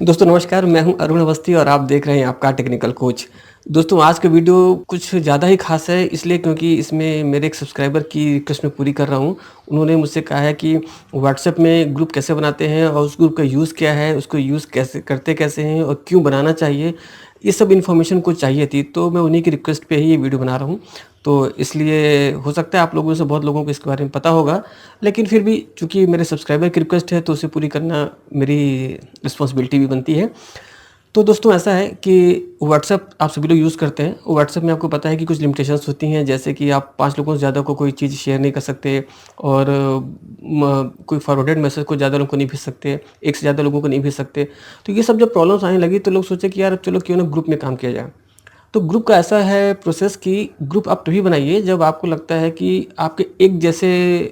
दोस्तों नमस्कार, मैं हूं अरुण अवस्थी और आप देख रहे हैं आपका टेक्निकल कोच। दोस्तों आज का वीडियो कुछ ज़्यादा ही ख़ास है इसलिए क्योंकि इसमें मेरे एक सब्सक्राइबर की रिक्वेस्ट मैं पूरी कर रहा हूं। उन्होंने मुझसे कहा है कि व्हाट्सएप में ग्रुप कैसे बनाते हैं और उस ग्रुप का यूज़ क्या है, उसको यूज़ कैसे करते कैसे हैं और क्यों बनाना चाहिए, ये सब इन्फॉर्मेशन को चाहिए थी। तो मैं उन्हीं की रिक्वेस्ट पे ही ये वीडियो बना रहा हूँ। तो इसलिए हो सकता है आप लोगों में से बहुत लोगों को इसके बारे में पता होगा, लेकिन फिर भी चूँकि मेरे सब्सक्राइबर की रिक्वेस्ट है तो उसे पूरी करना मेरी रिस्पॉन्सिबिलिटी भी बनती है। तो दोस्तों ऐसा है कि व्हाट्सएप आप सभी लोग यूज़ करते हैं। व्हाट्सएप में आपको पता है कि कुछ लिमिटेशंस होती हैं, जैसे कि आप 5 लोगों से ज़्यादा को कोई चीज़ शेयर नहीं कर सकते और कोई फॉरवर्डेड मैसेज को ज़्यादा लोगों को नहीं भेज सकते, एक से ज़्यादा लोगों को नहीं भेज सकते। तो ये सब जब प्रॉब्लम्स आने लगी तो लोग सोचे कि यार चलो क्यों ना ग्रुप में काम किया जाए। तो ग्रुप का ऐसा है प्रोसेस कि ग्रुप आप तभी बनाइए जब आपको लगता है कि आपके एक जैसे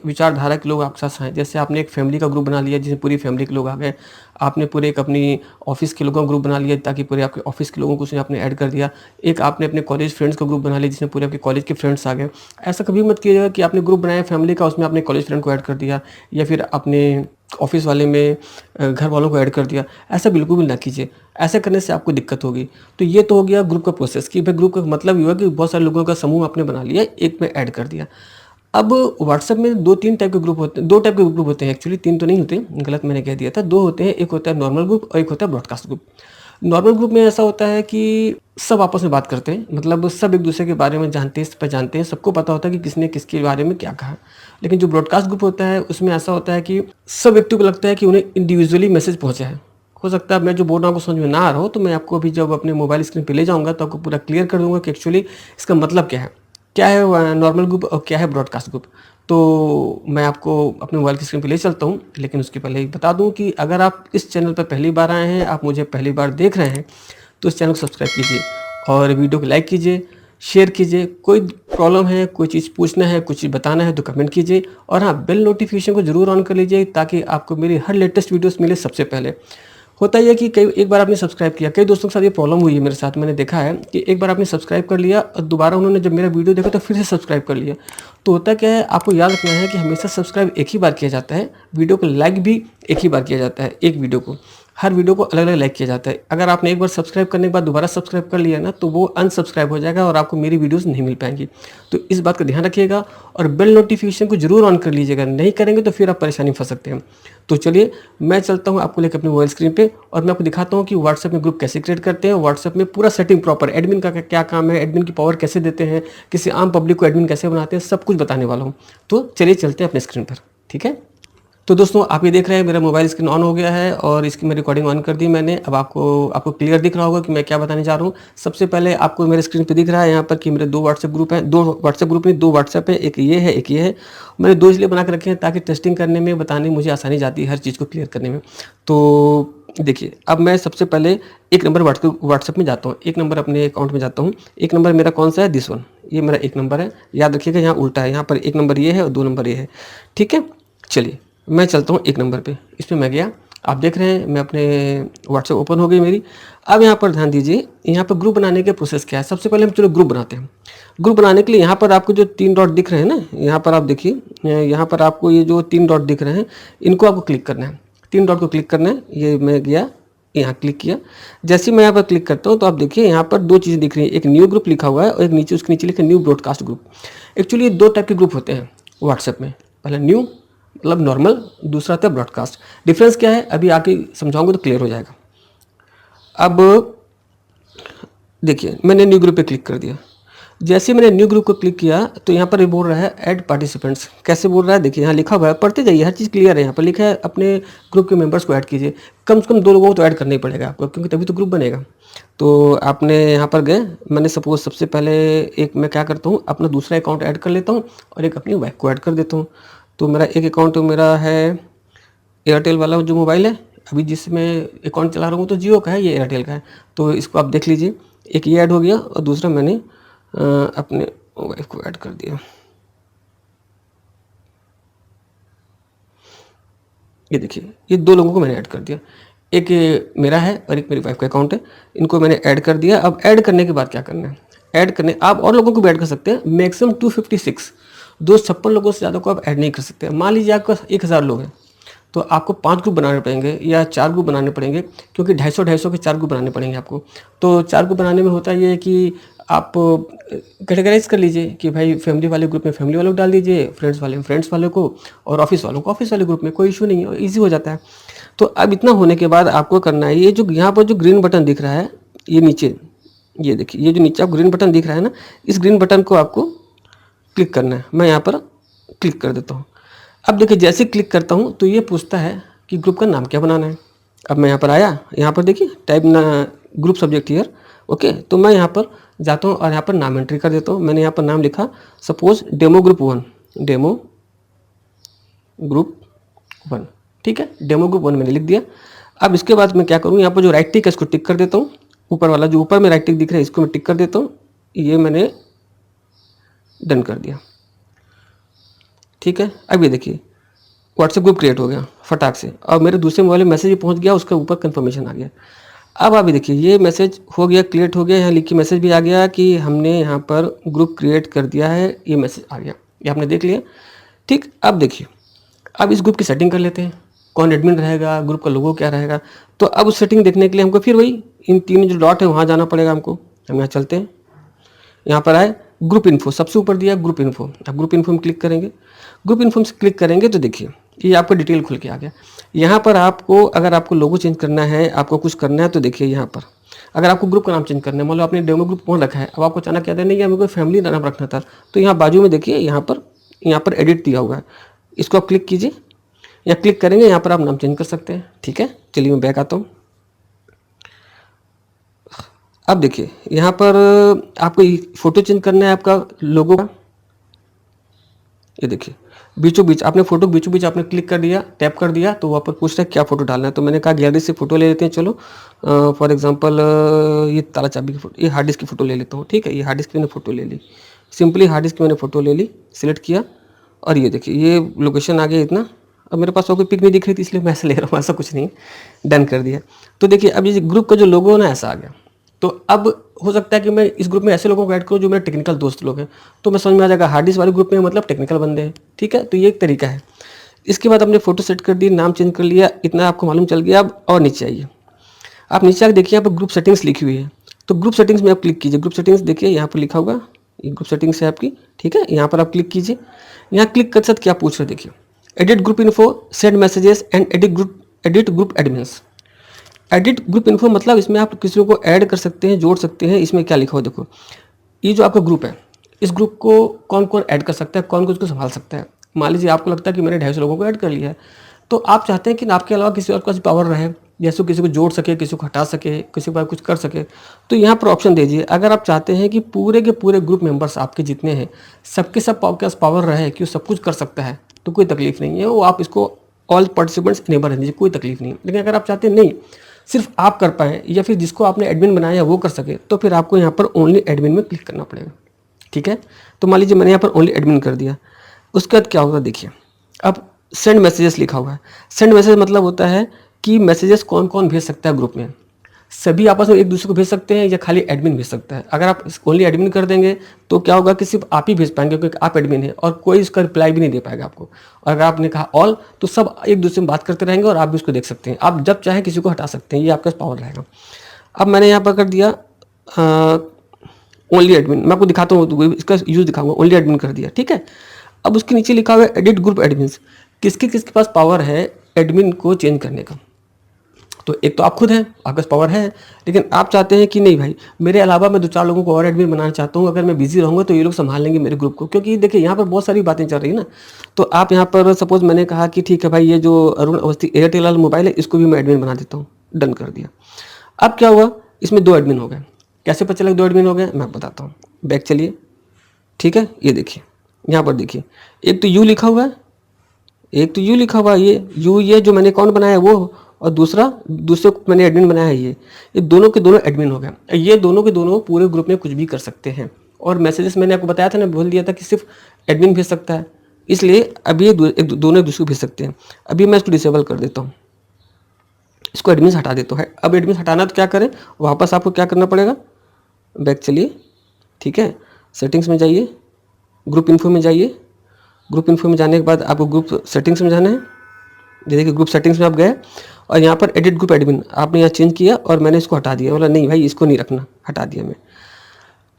विचारधारा के लोग आपके साथ हैं। जैसे आपने एक फैमिली का ग्रुप बना लिया जिसमें पूरी फैमिली के लोग आ गए। आपने पूरे एक अपनी ऑफ़िस के लोगों का ग्रुप बना लिया ताकि पूरे आपके ऑफ़िस के लोगों को उसमें आपने ऐड कर दिया। एक आपने अपने कॉलेज फ्रेंड्स का ग्रुप बना लिया जिसमें पूरे आपके कॉलेज के फ्रेंड्स आ गए। ऐसा कभी मत कीजिएगा कि आपने ग्रुप बनाया फैमिली का, उसमें आपने कॉलेज फ्रेंड को ऐड कर दिया या फिर अपने ऑफ़िस वाले में घर वालों को ऐड कर दिया। ऐसा बिल्कुल भी ना कीजिए। ऐसा करने से आपको दिक्कत होगी। तो ये तो हो गया ग्रुप का प्रोसेस कि भाई ग्रुप का मतलब ये हुआ कि बहुत सारे लोगों का समूह आपने बना लिया, एक में ऐड कर दिया। अब व्हाट्सएप में 2-3 टाइप के ग्रुप होते हैं, 2 टाइप के ग्रुप होते हैं एक्चुअली, 3 तो नहीं होते, गलत मैंने कह दिया था। 2 होते हैं, एक होता है नॉर्मल ग्रुप और एक होता है ब्रॉडकास्ट ग्रुप। नॉर्मल ग्रुप में ऐसा होता है कि सब आपस में बात करते हैं, मतलब सब एक-दूसरे के बारे में जानते हैं, पहचानते हैं, सबको पता होता है कि किसने किसके बारे में क्या कहा। लेकिन जो ब्रॉडकास्ट ग्रुप होता है, उसमें ऐसा होता है कि सब व्यक्तियों को लगता है कि उन्हें इंडिविजुअली मैसेज पहुँचा है। हो सकता है मैं जो बोल रहा हूँ आपको समझ में ना आ रहा हो, तो मैं आपको अभी जब अपने मोबाइल स्क्रीन पे ले जाऊँगा तो आपको पूरा क्लियर कर दूँगा कि एक्चुअली इसका मतलब क्या है। क्या है नॉर्मल ग्रुप और क्या है ब्रॉडकास्ट ग्रुप। तो मैं आपको अपने मोबाइल की स्क्रीन पे ले चलता हूँ, लेकिन उसके पहले ही बता दूँ कि अगर आप इस चैनल पर पहली बार आए हैं, आप मुझे पहली बार देख रहे हैं, तो इस चैनल को सब्सक्राइब कीजिए और वीडियो को लाइक कीजिए, शेयर कीजिए। कोई प्रॉब्लम है, कोई चीज़ पूछना है, कुछ चीज़ बताना है तो कमेंट कीजिए और हाँ, बेल नोटिफ़िकेशन को ज़रूर ऑन कर लीजिए ताकि आपको मेरी हर लेटेस्ट वीडियोज़ मिले सबसे पहले। होता ये है कि कई एक बार आपने सब्सक्राइब किया, कई दोस्तों के साथ ये प्रॉब्लम हुई है मेरे साथ, मैंने देखा है कि एक बार आपने सब्सक्राइब कर लिया और दोबारा उन्होंने जब मेरा वीडियो देखा तो फिर से सब्सक्राइब कर लिया। तो होता क्या है, आपको याद रखना है कि हमेशा सब्सक्राइब एक ही बार किया जाता है, वीडियो को लाइक भी एक ही बार किया जाता है, एक वीडियो को। हर वीडियो को अलग-अलग लाइक किया जाता है। अगर आपने एक बार सब्सक्राइब करने के बाद दोबारा सब्सक्राइब कर लिया ना, तो वो अनसब्सक्राइब हो जाएगा और आपको मेरी वीडियोज़ नहीं मिल पाएँगी। तो इस बात का ध्यान रखिएगा और बेल नोटिफ़िकेशन को ज़रूर ऑन कर लीजिएगा, नहीं करेंगे तो फिर आप परेशानी में फँस सकते हैं। तो चलिए, मैं चलता हूँ आपको लेके अपने मोबाइल स्क्रीन पे और मैं आपको दिखाता हूँ कि व्हाट्सएप में ग्रुप कैसे क्रिएट करते हैं। व्हाट्सएप में पूरा सेटिंग प्रॉपर, एडमिन का क्या काम है, एडमिन की पावर कैसे देते हैं, किसी आम पब्लिक को एडमिन कैसे बनाते हैं, सब कुछ बताने वाला हूँ। तो चलिए चलते हैं अपने स्क्रीन पर, ठीक है? तो दोस्तों आप ये देख रहे हैं मेरा मोबाइल स्क्रीन ऑन हो गया है और इसकी मैं रिकॉर्डिंग ऑन कर दी मैंने। अब आपको क्लियर दिख रहा होगा कि मैं क्या बताने जा रहा हूँ। सबसे पहले आपको मेरे स्क्रीन पे दिख रहा है यहाँ पर कि मेरे 2 व्हाट्सएप ग्रुप हैं। 2 व्हाट्सएप ग्रुप नहीं, 2 व्हाट्सएप है, एक ये है, एक ये है। मैंने 2 इसलिए बना के रखे हैं ताकि टेस्टिंग करने में, बताने में मुझे आसानी जाती है हर चीज़ को क्लियर करने में। तो देखिए, अब मैं सबसे पहले 1 नंबर व्हाट्सएप में जाता हूँ, 1 नंबर अपने अकाउंट में जाता हूँ। 1 नंबर मेरा कौन-सा है? दिस वन, ये मेरा 1 नंबर है। याद रखिएगा यहाँ उल्टा है, यहाँ पर 1 नंबर ये है और 2 नंबर ये है। ठीक है? चलिए, मैं चलता हूँ 1 नंबर पे। इसमें मैं गया, आप देख रहे हैं मैं अपने व्हाट्सएप ओपन हो गई मेरी। अब यहाँ पर ध्यान दीजिए, यहाँ पर ग्रुप बनाने के प्रोसेस क्या है। सबसे पहले हम चलो ग्रुप बनाते हैं। ग्रुप बनाने के लिए यहाँ पर आपको जो 3 डॉट दिख रहे हैं ना, यहाँ पर आप देखिए, यहाँ पर आपको ये जो 3 डॉट दिख रहे हैं, इनको आपको क्लिक करना है। 3 डॉट को क्लिक करना है। ये मैं गया, यहाँ क्लिक किया। जैसे ही मैं यहाँ पर क्लिक करता हूँ तो आप देखिए यहाँ पर 2 चीज़ें दिख रही हैं। एक न्यू ग्रुप लिखा हुआ है और एक नीचे उसके नीचे लिखा है न्यू ब्रॉडकास्ट ग्रुप। एक्चुअली ये 2 टाइप के ग्रुप होते हैं व्हाट्सएप में। पहला न्यू मतलब नॉर्मल, दूसरा था ब्रॉडकास्ट। डिफरेंस क्या है अभी आके समझाऊंगा तो क्लियर हो जाएगा। अब देखिए, मैंने न्यू ग्रुप पे क्लिक कर दिया। जैसे मैंने न्यू ग्रुप को क्लिक किया तो यहाँ पर ये बोल रहा है ऐड पार्टिसिपेंट्स। कैसे बोल रहा है देखिए, यहाँ लिखा हुआ है, पढ़ते जाइए, हर चीज़ क्लियर है। यहाँ पर लिखा है अपने ग्रुप के मेंबर्स को ऐड कीजिए। कम से कम 2 लोगों को तो ऐड करना ही पड़ेगा आपको, क्योंकि तभी तो ग्रुप बनेगा। तो आपने यहाँ पर गए, मैंने सपोज सबसे पहले एक मैं क्या करता हूँ, अपना दूसरा अकाउंट ऐड कर लेता हूँ और एक अपनी वाइफ को ऐड कर देता हूँ। तो मेरा एक अकाउंट मेरा है एयरटेल वाला जो मोबाइल है, अभी जिसमें अकाउंट चला रहा हूँ तो जियो का है, ये एयरटेल का है। तो इसको आप देख लीजिए, एक ये ऐड हो गया और दूसरा मैंने अपने वाइफ को ऐड कर दिया। ये देखिए, ये 2 लोगों को मैंने ऐड कर दिया। एक ये मेरा है और एक मेरी वाइफ का अकाउंट है। इनको मैंने ऐड कर दिया। अब ऐड करने के बाद क्या करना है, ऐड करने आप और लोगों को भी ऐड कर सकते हैं। मैक्सिमम 256 लोगों से ज़्यादा को आप ऐड नहीं कर सकते। मान लीजिए आपके पास 1000 लोग हैं, तो आपको 5 ग्रुप बनाने पड़ेंगे या 4 ग्रुप बनाने पड़ेंगे, क्योंकि 250-250 के 4 ग्रुप बनाने पड़ेंगे आपको। तो 4 ग्रुप बनाने में होता ये है कि आप कैटेगराइज़ कर लीजिए कि भाई फैमिली वाले ग्रुप में फैमिली वालों को डाल दीजिए, फ्रेंड्स वाले में फ्रेंड्स वालों को, और ऑफिस वालों को ऑफिस वाले ग्रुप में, कोई इशू नहीं है, ईज़ी हो जाता है। तो अब इतना होने के बाद आपको करना है, ये जो यहाँ पर जो ग्रीन बटन दिख रहा है, ये नीचे, ये देखिए, ये जो नीचे आपको ग्रीन बटन दिख रहा है ना, इस ग्रीन बटन को आपको क्लिक करना है। मैं यहाँ पर क्लिक कर देता हूँ। अब देखिए जैसे क्लिक करता हूँ तो ये पूछता है कि ग्रुप का नाम क्या बनाना है। अब मैं यहाँ पर आया, यहाँ पर देखिए टाइप ना ग्रुप सब्जेक्ट हियर, ओके। तो मैं यहाँ पर जाता हूँ और यहाँ पर नाम एंट्री कर देता हूँ। मैंने यहाँ पर नाम लिखा suppose demo group 1, demo group 1, ठीक है, डेमो ग्रुप 1 मैंने लिख दिया। अब इसके बाद मैं क्या करूँ, यहाँ पर जो राइट टिक है इसको टिक कर देता हूँ। ऊपर वाला जो ऊपर में राइट टिक दिख रहा है इसको मैं टिक कर देता हूँ। ये मैंने डन कर दिया, ठीक है। अब ये देखिए व्हाट्सएप ग्रुप क्रिएट हो गया फटाक से, और मेरे दूसरे मोबाइल में मैसेज भी पहुंच गया, उसके ऊपर कंफर्मेशन आ गया। अब अभी देखिए ये मैसेज हो गया, क्रिएट हो गया, यहाँ लिख के मैसेज भी आ गया कि हमने यहाँ पर ग्रुप क्रिएट कर दिया है, ये मैसेज आ गया, ये आपने देख लिया, ठीक। अब देखिए अब इस ग्रुप की सेटिंग कर लेते हैं, कौन एडमिन रहेगा, ग्रुप का लोगो क्या रहेगा। तो अब उस सेटिंग देखने के लिए हमको फिर वही इन 3 जो डॉट है वहाँ जाना पड़ेगा हमको। हम यहाँ चलते हैं, यहाँ पर आए ग्रुप इन्फो, सबसे ऊपर दिया ग्रुप इन्फो। अब ग्रुप इन्फो में क्लिक करेंगे, ग्रुप इन्फो में क्लिक करेंगे तो देखिए ये आपको डिटेल खुल के आ गया। यहाँ पर आपको अगर आपको लोगो चेंज करना है, आपको कुछ करना है, तो देखिए यहाँ पर अगर आपको ग्रुप का नाम चेंज करना है, मान लो आपने डेमो ग्रुप 1 रखा है, अब आपको अचानक कहते हैं नहीं मेरे को फैमिली नाम रखना था, तो यहाँ बाजू में देखिए यहाँ पर एडिट दिया हुआ है, इसको आप क्लिक कीजिए, या क्लिक करेंगे यहाँ पर आप नाम चेंज कर सकते हैं, ठीक है। चलिए मैं बैक आता हूँ। अब देखिए यहाँ पर आपको फ़ोटो चेंज करना है आपका लोगो का, ये देखिए बीचों बीच आपने फ़ोटो बीचों बीच आपने क्लिक कर दिया, टैप कर दिया, तो वहाँ पर पूछ रहा है क्या फ़ोटो डालना है। तो मैंने कहा गैलरी से फ़ोटो ले लेते हैं, चलो फॉर एग्जांपल ये ताला चाबी की फ़ोटो, ये हार्ड डिस्क की फ़ोटो ले लेता हूँ, ठीक है। ये हार्ड डिस्क की मैंने फ़ोटो ले ली, सिंपली हार्ड डिस्क की मैंने फ़ोटो ले ली, सिलेक्ट किया, और ये देखिए ये लोकेशन आ गया इतना। अब मेरे पास और कोई पिक नहीं दिख रही थी इसलिए मैं ऐसे ले रहा हूँ, ऐसा कुछ नहीं, डन कर दिया। तो देखिए अब ये ग्रुप का जो लोगो है ना ऐसा आ गया। तो अब हो सकता है कि मैं इस ग्रुप में ऐसे लोगों को ऐड करूँ जो मेरे टेक्निकल दोस्त लोग हैं, तो मैं समझ में आ जाएगा हार्ड डिस्क वाले ग्रुप में मतलब टेक्निकल बंदे हैं, ठीक है। तो ये एक तरीका है। इसके बाद आपने फोटो सेट कर दी, नाम चेंज कर लिया, इतना आपको मालूम चल गया। अब और नीचे आइए, आप नीचे आके देखिए यहाँ पर ग्रुप सेटिंग्स लिखी हुई है, तो ग्रुप सेटिंग्स में आप क्लिक कीजिए। ग्रुप सेटिंग्स देखिए यहाँ पर लिखा होगा, ये ग्रुप सेटिंग्स है आपकी, ठीक है। यहाँ पर आप क्लिक कीजिए, यहाँ क्लिक कर सकते क्या पूछ रहे देखिए, edit group info, send messages and edit group admins. Edit group info मतलब इसमें आप किसी को ऐड कर सकते हैं, जोड़ सकते हैं। इसमें क्या लिखा हो देखो, ये जो आपका ग्रुप है, इस ग्रुप को कौन कौन ऐड कर सकता है, कौन कौन उसको संभाल सकता है। मान लीजिए आपको लगता है कि मैंने 250 लोगों को ऐड कर लिया है, तो आप चाहते हैं कि आपके अलावा किसी और के पास पावर रहे, जैसे किसी को जोड़ सके, किसी को हटा सके, किसी को कुछ कर सके, तो यहाँ पर ऑप्शन दीजिए। अगर आप चाहते हैं कि पूरे के पूरे ग्रुप मेंबर्स आपके जितने हैं सबके सब आपके पास पावर रहे कि वो सब कुछ कर सकता है, तो कोई तकलीफ नहीं है, वो आप इसको ऑल पार्टिसिपेंट्स इनेबल रहने दीजिए, कोई तकलीफ नहीं। लेकिन अगर आप चाहते हैं नहीं सिर्फ आप कर पाएँ या फिर जिसको आपने एडमिन बनाया वो कर सके, तो फिर आपको यहाँ पर ओनली एडमिन में क्लिक करना पड़ेगा, ठीक है। तो मान लीजिए मैंने यहाँ पर ओनली एडमिन कर दिया। उसके बाद क्या होगा देखिए, अब सेंड मैसेजेस लिखा हुआ है। सेंड मैसेज मतलब होता है कि मैसेजेस कौन कौन भेज सकता है ग्रुप में, सभी आपस में एक दूसरे को भेज सकते हैं या खाली एडमिन भेज सकता है। अगर आप ओनली एडमिन कर देंगे तो क्या होगा कि सिर्फ आप ही भेज पाएंगे, क्योंकि आप एडमिन हैं, और कोई इसका रिप्लाई भी नहीं दे पाएगा आपको। और अगर आपने कहा ऑल, तो सब एक दूसरे में बात करते रहेंगे और आप भी उसको देख सकते हैं। आप जब चाहें किसी को हटा सकते हैं, ये आपके पास पावर रहेगा। अब मैंने यहाँ पर कर दिया ओनली एडमिन, मैं आपको दिखाता हूँ, इसका यूज़ दिखाऊंगा। ओनली एडमिन कर दिया, ठीक है। अब उसके नीचे लिखा हुआ है एडिट ग्रुप एडमिन्स, किसके किसके पास पावर है एडमिन को चेंज करने का। तो एक तो आप खुद हैं, आपके पास पावर है, लेकिन आप चाहते हैं कि नहीं भाई मेरे अलावा मैं 2-4 लोगों को और एडमिन बनाना चाहता हूँ, अगर मैं बिजी रहूँगा तो ये लोग संभाल लेंगे मेरे ग्रुप को। क्योंकि देखिए यहाँ पर बहुत सारी बातें चल रही है ना, तो आप यहाँ पर सपोज मैंने कहा कि ठीक है भाई ये जो अरुण अवस्थी एयरटेल वाला मोबाइल है इसको भी मैं एडमिन बना देता हूँ, डन कर दिया। अब क्या हुआ, इसमें 2 एडमिन हो गए। कैसे पता चला 2 एडमिन हो गए, मैं बताता हूँ। बैक चलिए, ठीक है। ये देखिए यहाँ पर देखिए, एक तो यू लिखा हुआ है, एक तो यू लिखा हुआ है, ये यू, ये जो मैंने अकाउंट बनाया है वो, और दूसरे को मैंने एडमिन बनाया है ये दोनों के दोनों एडमिन हो गए। ये दोनों के दोनों पूरे ग्रुप में कुछ भी कर सकते हैं। और मैसेजेस मैंने आपको बताया था ना, बोल दिया था कि सिर्फ एडमिन भेज सकता है, इसलिए अभी ये दोनों एक दूसरे को भेज सकते हैं। अभी मैं इसको डिसेबल कर देता हूँ, इसको एडमिन हटा देता हूँ। अब एडमिन हटाना तो क्या करें, वापस आपको क्या करना पड़ेगा, बैक चलिए, ठीक है। सेटिंग्स में जाइए, ग्रुप इन्फो में जाइए, ग्रुप इन्फो में जाने के बाद आपको ग्रुप सेटिंग्स में जाना है। ये देखिए ग्रुप सेटिंग्स में आप गए और यहाँ पर एडिट ग्रुप एडमिन आपने यहाँ चेंज किया और मैंने इसको हटा दिया, बोला नहीं भाई इसको नहीं रखना, हटा दिया मैं।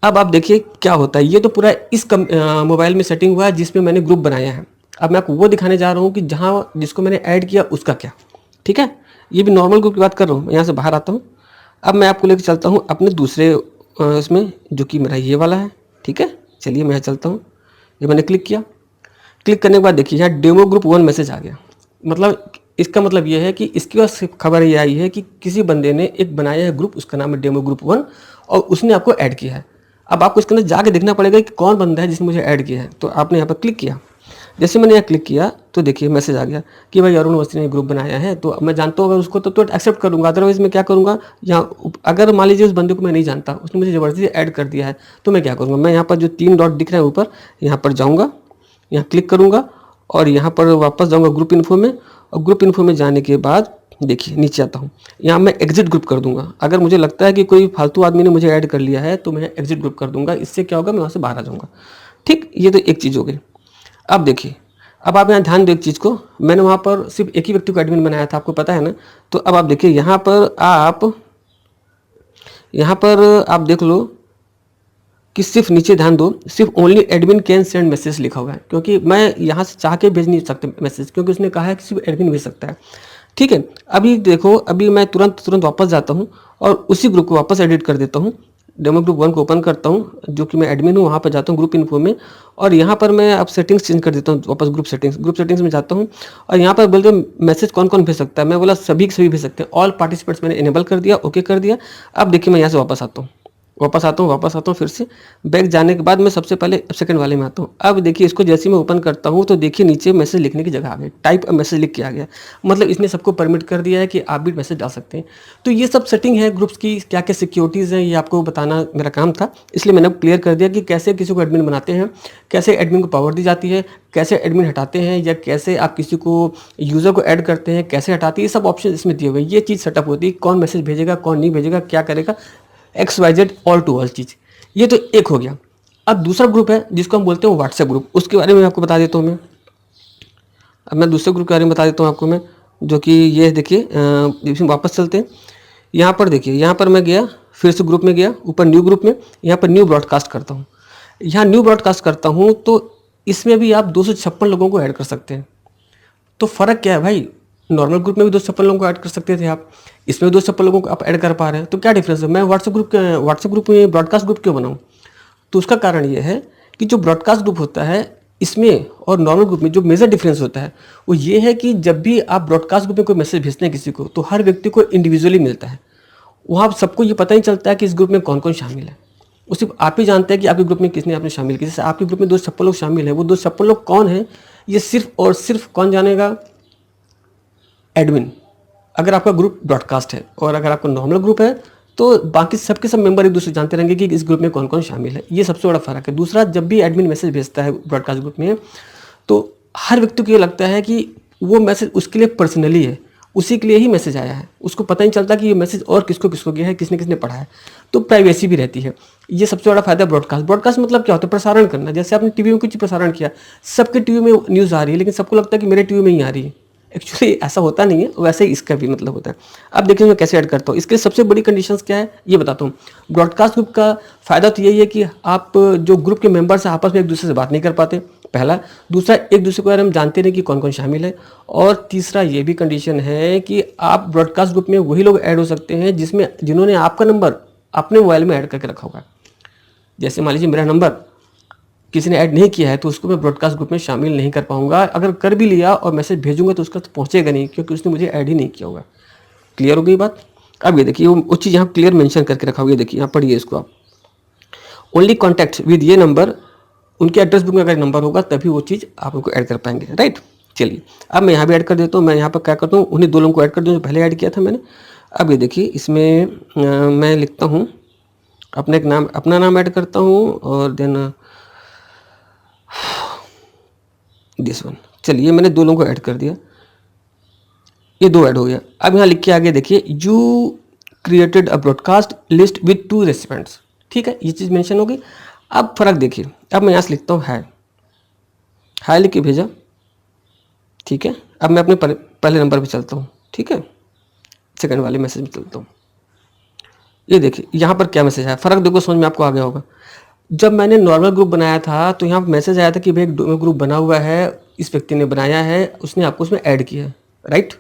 अब आप देखिए क्या होता है, ये तो पूरा इस मोबाइल में सेटिंग हुआ है जिसमें मैंने ग्रुप बनाया है। अब मैं आपको वो दिखाने जा रहा हूँ कि जहाँ जिसको मैंने ऐड किया उसका क्या, ठीक है। ये भी नॉर्मल ग्रुप की बात कर रहा हूँ, मैं यहाँ से बाहर आता हूँ। अब मैं आपको लेकर चलता हूँ अपने दूसरे इसमें, जो कि मेरा ये वाला है, ठीक है। चलिए मैं यहाँ चलता हूँ, ये मैंने क्लिक किया। क्लिक करने के बाद देखिए यहाँ डेमो ग्रुप 1 मैसेज आ गया। मतलब इसका मतलब ये है कि इसके पास खबर ये आई है कि किसी बंदे ने एक बनाया है ग्रुप, उसका नाम है डेमो ग्रुप 1 और उसने आपको ऐड किया है। अब आपको इसके अंदर जाके देखना पड़ेगा कि कौन बंदा है जिसने मुझे ऐड किया है। तो आपने यहाँ पर क्लिक किया, जैसे मैंने यहाँ क्लिक किया तो देखिए मैसेज आ गया कि भाई अरुण अवस्थी ने ग्रुप बनाया है। तो मैं जानता हूँ अगर उसको तो एक्सेप्ट करूँगा, अदरवाइज मैं क्या करूँगा, यहाँ अगर मान लीजिए उस बंदे को मैं नहीं जानता, उसने मुझे ज़बरदस्ती ऐड कर दिया है, तो मैं क्या करूँगा, मैं यहाँ पर जो 3 डॉट दिख रहा है ऊपर, यहाँ पर जाऊँगा, यहाँ क्लिक करूँगा और यहाँ पर वापस जाऊँगा ग्रुप इन्फो में। और ग्रुप इन्फो में जाने के बाद देखिए नीचे आता हूँ, यहाँ मैं एग्जिट ग्रुप कर दूंगा। अगर मुझे लगता है कि कोई फालतू आदमी ने मुझे ऐड कर लिया है तो मैं एग्जिट ग्रुप कर दूंगा। इससे क्या होगा, मैं वहाँ से बाहर आ जाऊँगा। ठीक, ये तो एक चीज़ हो गई। अब देखिए, अब आप यहाँ ध्यान दो एक चीज़ को, मैंने वहाँ पर सिर्फ एक ही व्यक्ति को एडमिन बनाया था, आपको पता है ना। तो अब आप देखिए यहाँ पर आप देख लो कि सिर्फ नीचे ध्यान दो, सिर्फ only admin can send message लिखा हुआ है, क्योंकि मैं यहाँ से चाह के भेज नहीं सकते मैसेज, क्योंकि उसने कहा है कि सिर्फ एडमिन भेज सकता है। ठीक है, अभी देखो, अभी मैं तुरंत वापस जाता हूँ और उसी ग्रुप को वापस एडिट कर देता हूँ। डेमो ग्रुप 1 को ओपन करता हूँ, जो कि मैं एडमिन हूँ, वहाँ पर जाता हूँ ग्रुप इन्फो में और यहाँ पर मैं अब सेटिंग्स चेंज कर देता हूँ। वापस ग्रुप सेटिंग्स में जाता हूँ और यहाँ पर बोलते हैं मैसेज कौन कौन भेज सकता है। मैं बोला सभी के सभी भेज सकते हैं, ऑल पार्टिसिपेंट्स मैंने इनेबल कर दिया, ओके कर दिया। अब देखिए मैं यहाँ से वापस आता हूँ, फिर से बैक जाने के बाद मैं सबसे पहले सेकंड वाले में आता हूँ। अब देखिए इसको जैसे मैं ओपन करता हूँ तो देखिए नीचे मैसेज लिखने की जगह आ गई, टाइप अ मैसेज लिख के आ गया। मतलब इसने सबको परमिट कर दिया है कि आप भी मैसेज डाल सकते हैं। तो ये सब सेटिंग है ग्रुप्स की, क्या क्या सिक्योरिटीज़ हैं, ये आपको बताना मेरा काम था, इसलिए मैंने क्लियर कर दिया कि कैसे किसी को एडमिन बनाते हैं, कैसे एडमिन को पावर दी जाती है, कैसे एडमिन हटाते हैं, या कैसे आप किसी को यूज़र को ऐड करते हैं, कैसे हटाते हैं, ये सब ऑप्शन इसमें दिए हुए हैं। ये चीज़ सेटअप होती है, कौन मैसेज भेजेगा, कौन नहीं भेजेगा, क्या करेगा, XYZ ऑल टू ऑल चीज़। ये तो एक हो गया। अब दूसरा ग्रुप है जिसको हम बोलते हैं व्हाट्सएप ग्रुप, उसके बारे में आपको बता देता हूँ मैं। अब मैं दूसरे ग्रुप के बारे में बता देता हूँ आपको मैं, जो कि ये देखिए, इसमें वापस चलते हैं। यहाँ पर देखिए, यहाँ पर मैं गया, फिर से ग्रुप में गया, ऊपर न्यू ग्रुप में, यहाँ पर न्यू ब्रॉडकास्ट करता हूँ। यहाँ न्यू ब्रॉडकास्ट करता हूँ तो इसमें भी आप 256 लोगों को ऐड कर सकते हैं। तो फ़र्क क्या है भाई, नॉर्मल ग्रुप में भी 256 लोगों को ऐड कर सकते थे आप, इसमें भी 256 लोगों को आप ऐड कर पा रहे हैं, तो क्या डिफरेंस है। मैं व्हाट्सएप ग्रुप में ब्रॉडकास्ट ग्रुप क्यों बनाऊँ, तो उसका कारण ये है कि जो ब्रॉडकास्ट ग्रुप होता है इसमें और नॉर्मल ग्रुप में जो मेजर डिफरेंस होता है वो ये है कि जब भी आप ब्रॉडकास्ट ग्रुप में कोई मैसेज भेजते हैं किसी को, तो हर व्यक्ति को इंडिविजुअली मिलता है। वहाँ सबको ये पता ही चलता है कि इस ग्रुप में कौन कौन शामिल है, वो सिर्फ आप ही जानते हैं कि आपके ग्रुप में किसने आपने शामिल किया। जैसे आपके ग्रुप में 256 लोग शामिल हैं, वो 256 लोग कौन है, ये सिर्फ और सिर्फ कौन जानेगा, एडमिन। अगर आपका ग्रुप ब्रॉडकास्ट है और अगर आपका नॉर्मल ग्रुप है तो बाकी सबके सब मेंबर एक दूसरे जानते रहेंगे कि इस ग्रुप में कौन कौन शामिल है। ये सबसे बड़ा फ़र्क है। दूसरा, जब भी एडमिन मैसेज भेजता है ब्रॉडकास्ट ग्रुप में तो हर व्यक्ति को ये लगता है कि वो मैसेज उसके लिए पर्सनली है, उसी के लिए ही मैसेज आया है, उसको पता नहीं चलता कि ये मैसेज और किसको किसको गया है, किसने किसने पढ़ा है। तो प्राइवेसी भी रहती है। ये सबसे बड़ा फायदा ब्रॉडकास्ट मतलब क्या होता है, प्रसारण करना। जैसे आपने टीवी में कुछ प्रसारण किया, सबके टीवी में न्यूज़ आ रही है लेकिन सबको लगता है कि मेरे टीवी में ही आ रही है। एक्चुअली ऐसा होता नहीं है, वैसे ही इसका भी मतलब होता है। अब देखिए मैं कैसे ऐड करता हूँ। इसके सबसे बड़ी कंडीशंस क्या है ये बताता हूँ। ब्रॉडकास्ट ग्रुप का फ़ायदा तो यही है कि आप जो ग्रुप के मेंबर्स हैं आपस में एक दूसरे से बात नहीं कर पाते, पहला। दूसरा, एक दूसरे के बारे में जानते नहीं कि कौन कौन शामिल है। और तीसरा ये भी कंडीशन है कि आप ब्रॉडकास्ट ग्रुप में वही लोग ऐड हो सकते हैं जिन्होंने आपका नंबर अपने मोबाइल में ऐड करके रखा होगा। जैसे मान लीजिए मेरा नंबर किसी ने ऐड नहीं किया है तो उसको मैं ब्रॉडकास्ट ग्रुप में शामिल नहीं कर पाऊंगा। अगर कर भी लिया और मैसेज भेजूंगा तो उसका तो पहुंचेगा नहीं, क्योंकि उसने मुझे ऐड ही नहीं किया होगा। क्लियर हो गई बात। अब ये देखिए वो चीज़ यहाँ क्लियर मेंशन करके रखा हुआ है। देखिए यहाँ पढ़िए इसको आप, ओनली कॉन्टैक्ट विद ये नंबर, उनके एड्रेस बुक में अगर नंबर होगा तभी वो चीज़ आप उनको ऐड कर पाएंगे, राइट। चलिए अब मैं यहाँ भी ऐड कर देता हूँ। मैं यहाँ पर क्या करता हूँ, उन्हीं 2 लोगों को ऐड कर दूँ जो पहले ऐड किया था मैंने। अब ये देखिए इसमें मैं लिखता हूँ अपना नाम ऐड करता हूँ और देन दिस वन। चलिए मैंने 2 लोगों को ऐड कर दिया, ये 2 ऐड हो गया। अब यहाँ लिख के आगे देखिए, you created a broadcast list with 2 recipients. ठीक है, ये चीज़ मेंशन हो गई। अब फर्क देखिए, अब मैं यहाँ से लिखता हूँ हाय लिख के भेजा। ठीक है, अब मैं अपने पहले नंबर पे चलता हूँ, ठीक है, सेकंड वाले मैसेज में चलता हूँ। ये देखिए यहाँ पर क्या मैसेज आया, फ़र्क देखो समझ में आपको आ गया होगा। जब मैंने नॉर्मल ग्रुप बनाया था तो यहाँ पे मैसेज आया था कि भाई एक ग्रुप बना हुआ है, इस व्यक्ति ने बनाया है, उसने आपको उसमें ऐड किया है, राइट।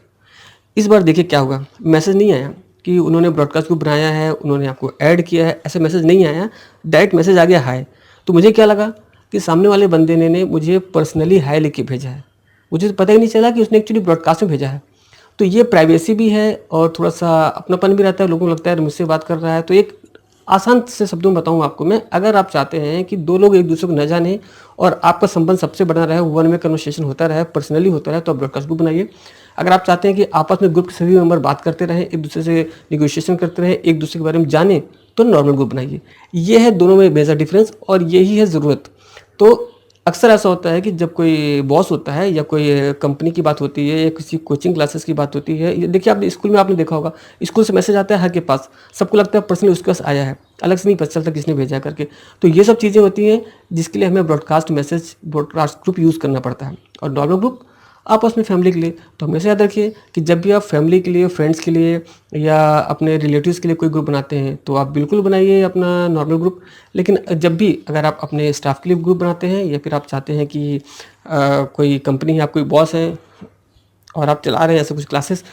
इस बार देखिए क्या हुआ, मैसेज नहीं आया कि उन्होंने ब्रॉडकास्ट ग्रुप बनाया है, उन्होंने आपको ऐड किया है, ऐसा मैसेज नहीं आया। डायरेक्ट मैसेज आ गया हाय। तो मुझे क्या लगा कि सामने वाले बंदे ने मुझे पर्सनली हाय लिख के भेजा है। मुझे तो पता ही नहीं चला कि उसने एक्चुअली ब्रॉडकास्ट में भेजा है। तो ये प्राइवेसी भी है और थोड़ा-सा अपनापन भी रहता है, लोगों को लगता है मुझसे बात कर रहा है। तो एक आसान से शब्दों में बताऊँ आपको मैं, अगर आप चाहते हैं कि 2 लोग एक-दूसरे को न जानें और आपका संबंध सबसे बना रहे, वन वे कन्वर्सेशन होता रहे, पर्सनली होता रहे, तो आप ब्रॉडकास्ट ग्रुप बनाइए। अगर आप चाहते हैं कि आपस में ग्रुप के सभी मेंबर बात करते रहें, एक-दूसरे से नेगोशिएशन करते रहें, एक-दूसरे के बारे में जानें, तो नॉर्मल ग्रुप बनाइए। ये है दोनों में मेजर डिफरेंस और यही है ज़रूरत। तो अक्सर ऐसा होता है कि जब कोई बॉस होता है या कोई कंपनी की बात होती है या किसी कोचिंग क्लासेस की बात होती है, ये देखिए आप स्कूल में आपने देखा होगा, स्कूल से मैसेज आता है हर के पास, सबको लगता है पर्सनली उसके पास आया है, अलग से नहीं पता चलता किसने भेजा है करके। तो ये सब चीज़ें होती हैं जिसके लिए हमें broadcast message, broadcast group use करना पड़ता है। और नॉर्मल ग्रुप आपस में फैमिली के लिए। तो हमेशा याद रखिए कि जब भी आप फैमिली के लिए, फ्रेंड्स के लिए या अपने रिलेटिव्स के लिए कोई ग्रुप बनाते हैं तो आप बिल्कुल बनाइए अपना नॉर्मल ग्रुप। लेकिन जब भी अगर आप अपने स्टाफ के लिए ग्रुप बनाते हैं या फिर आप चाहते हैं कि कोई कंपनी है, आप कोई बॉस हैं और आप चला रहे हैं ऐसे कुछ क्लासेस,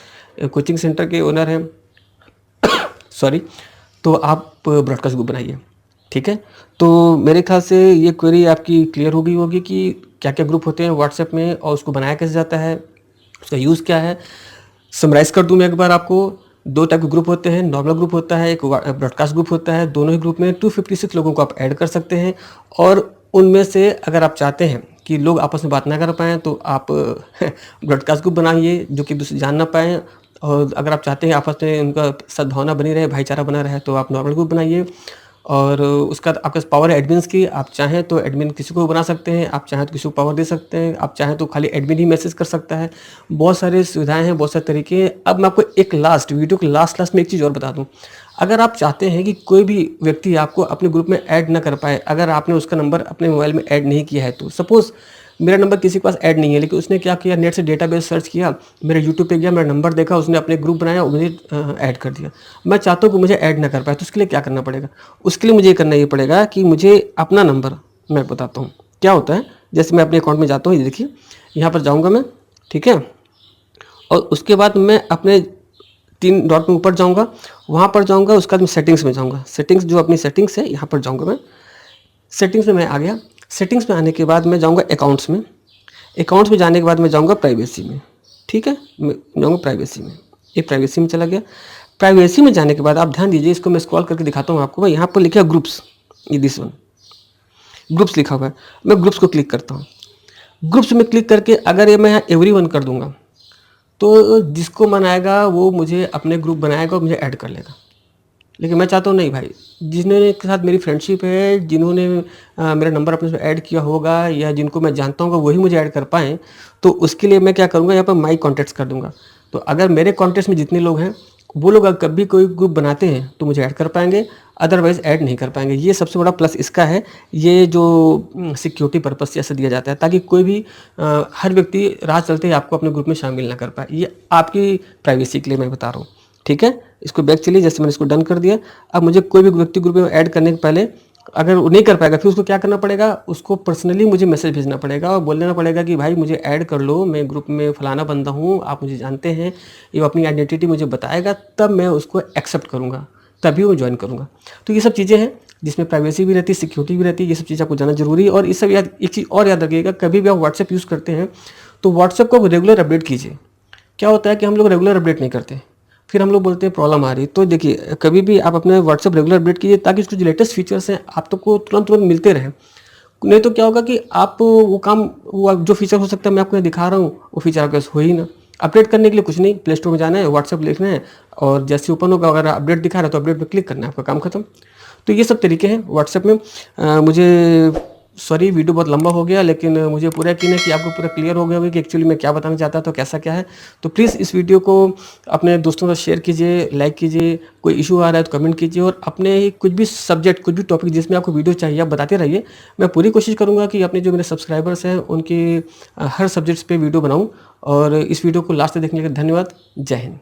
कोचिंग सेंटर के ओनर हैं, सॉरी, तो आप ब्रॉडकास्ट ग्रुप बनाइए, ठीक है। तो मेरे ख्याल से ये क्वेरी आपकी क्लियर हो गई होगी कि क्या क्या ग्रुप होते हैं व्हाट्सएप में और उसको बनाया कैसे जाता है, उसका यूज़ क्या है। समराइज़ कर दूँ मैं एक बार आपको, 2 टाइप के ग्रुप होते हैं, नॉर्मल ग्रुप होता है, एक ब्रॉडकास्ट ग्रुप होता है। दोनों ही ग्रुप में 256 लोगों को आप ऐड कर सकते हैं और उनमें से अगर आप चाहते हैं कि लोग आपस में बात ना कर पाएँ तो आप ब्रॉडकास्ट ग्रुप बनाइए जो कि एक-दूसरे जान ना पाएँ। और अगर आप चाहते हैं आपस में उनका सद्भावना बनी रहे, भाईचारा बना रहे, तो आप नॉर्मल ग्रुप बनाइए। और उसका आपके पास पावर है एडमिन्स की, आप चाहें तो एडमिन किसी को भी बना सकते हैं, आप चाहें तो किसी को पावर दे सकते हैं, आप चाहें तो खाली एडमिन ही मैसेज कर सकता है। बहुत सारी सुविधाएँ हैं, बहुत सारे तरीके हैं। अब मैं आपको एक वीडियो के लास्ट में एक चीज़ और बता दूँ। अगर आप चाहते हैं कि कोई भी व्यक्ति आपको अपने ग्रुप में ऐड ना कर पाए, अगर आपने उसका नंबर अपने मोबाइल में ऐड नहीं किया है तो सपोज़ मेरा नंबर किसी के पास ऐड नहीं है, लेकिन उसने क्या किया, नेट से डेटाबेस सर्च किया, मेरे यूट्यूब पे गया, मेरा नंबर देखा, उसने अपने ग्रुप बनाया और मुझे ऐड कर दिया। मैं चाहता हूँ कि मुझे ऐड ना कर पाए, तो उसके लिए क्या करना पड़ेगा? उसके लिए मुझे ये करना ये पड़ेगा कि मुझे अपना नंबर, मैं बताता हूँ क्या होता है। जैसे मैं अपने अकाउंट में जाता हूँ, ये देखिए यहाँ पर जाऊँगा मैं, ठीक है, और उसके बाद मैं अपने 3 डॉट में ऊपर जाऊँगा, वहाँ पर जाऊँगा, उसके बाद मैं सेटिंग्स में जाऊँगा। सेटिंग्स जो अपनी सेटिंग्स है, यहाँ पर जाऊँगा मैं। सेटिंग्स में मैं आ गया। सेटिंग्स में आने के बाद मैं जाऊँगा अकाउंट्स में। अकाउंट्स में जाने के बाद मैं जाऊँगा प्राइवेसी में, ठीक है? मैं जाऊँगा प्राइवेसी में। ये प्राइवेसी में चला गया। प्राइवेसी में जाने के बाद आप ध्यान दीजिए, इसको मैं स्क्रॉल करके दिखाता हूँ आपको। यहाँ पर लिखा है ग्रुप्स, ये दिस वन, ग्रुप्स लिखा हुआ है। मैं ग्रुप्स को क्लिक करता हूँ। ग्रुप्स में क्लिक करके अगर ये मैं यहाँ एवरीवन कर दूँगा, तो जिसको मन आएगा वो मुझे अपने ग्रुप बनाएगा और मुझे ऐड कर लेगा। लेकिन मैं चाहता हूँ नहीं भाई, जिन्होंने के साथ मेरी फ्रेंडशिप है, जिन्होंने मेरा नंबर अपने उसमें ऐड किया होगा या जिनको मैं जानता हूँ वही मुझे ऐड कर पाएँ, तो उसके लिए मैं क्या करूँगा, यहाँ पर माई कॉन्टैक्ट्स कर दूँगा। तो अगर मेरे कॉन्टैक्ट्स में जितने लोग हैं, वो लोग अगर कभी कोई ग्रुप बनाते हैं तो मुझे ऐड कर पाएँगे, अदरवाइज़ ऐड नहीं कर पाएँगे। ये सबसे बड़ा प्लस इसका है, ये जो सिक्योरिटी पर्पज़ से ऐसा दिया जाता है ताकि कोई भी हर व्यक्ति राह चलते ही आपको अपने ग्रुप में शामिल ना कर पाए। ये आपकी प्राइवेसी के लिए मैं बता रहा हूँ, ठीक है? इसको बैक चलिए, जैसे मैंने इसको डन कर दिया। अब मुझे कोई भी व्यक्ति ग्रुप में ऐड करने के पहले अगर वो नहीं कर पाएगा, फिर उसको क्या करना पड़ेगा, उसको पर्सनली मुझे मैसेज भेजना पड़ेगा और बोल देना पड़ेगा कि भाई मुझे ऐड कर लो, मैं ग्रुप में फलाना बंदा हूँ, आप मुझे जानते हैं। ये अपनी आइडेंटिटी मुझे बताएगा, तब मैं उसको एक्सेप्ट करूँगा, तभी वो ज्वाइन करूँगा। तो ये सब चीज़ें हैं जिसमें प्राइवेसी भी रहती है, सिक्योरिटी भी रहती है। ये सब चीज़ आपको जानना ज़रूरी है। और ये सब याद, एक चीज़ और याद रखिएगा, कभी भी आप व्हाट्सएप यूज़ करते हैं तो व्हाट्सएप को रेगुलर अपडेट कीजिए। क्या होता है कि हम लोग रेगुलर अपडेट नहीं करते, फिर हम लोग बोलते हैं प्रॉब्लम आ रही है। तो देखिए कभी भी आप अपने व्हाट्सएप रेगुलर अपडेट कीजिए ताकि उसके जो लेटेस्ट फीचर्स हैं आप तक को तुरंत मिलते रहें। नहीं तो क्या होगा कि आप वो काम, वो जो फीचर हो सकता है मैं आपको यहाँ दिखा रहा हूँ, वो फीचर आपके पास हो ही ना। अपडेट करने के लिए कुछ नहीं, प्ले स्टोर में जाना है, व्हाट्सएप लिखना है और जैसे ओपन होगा अगर अपडेट दिखा रहा है तो अपडेट पर क्लिक करना है, आपका काम खत्म। तो ये सब तरीके हैं व्हाट्सएप में। मुझे सॉरी वीडियो बहुत लंबा हो गया, लेकिन मुझे पूरा यकीन है कि आपको पूरा क्लियर हो गया होगा कि एक्चुअली मैं क्या बताना चाहता था, कैसा क्या है। तो प्लीज़ इस वीडियो को अपने दोस्तों के साथ शेयर कीजिए, लाइक कीजिए, कोई इश्यू आ रहा है तो कमेंट कीजिए और अपने कुछ भी सब्जेक्ट, कुछ भी टॉपिक जिसमें आपको वीडियो चाहिए आप बताते रहिए। मैं पूरी कोशिश करूँगा कि अपने जो मेरे सब्सक्राइबर्स हैं उनकी हर सब्जेक्ट्स पे वीडियो बनाऊँ। और इस वीडियो को लास्ट तक देखने के लिए धन्यवाद। जय हिंद।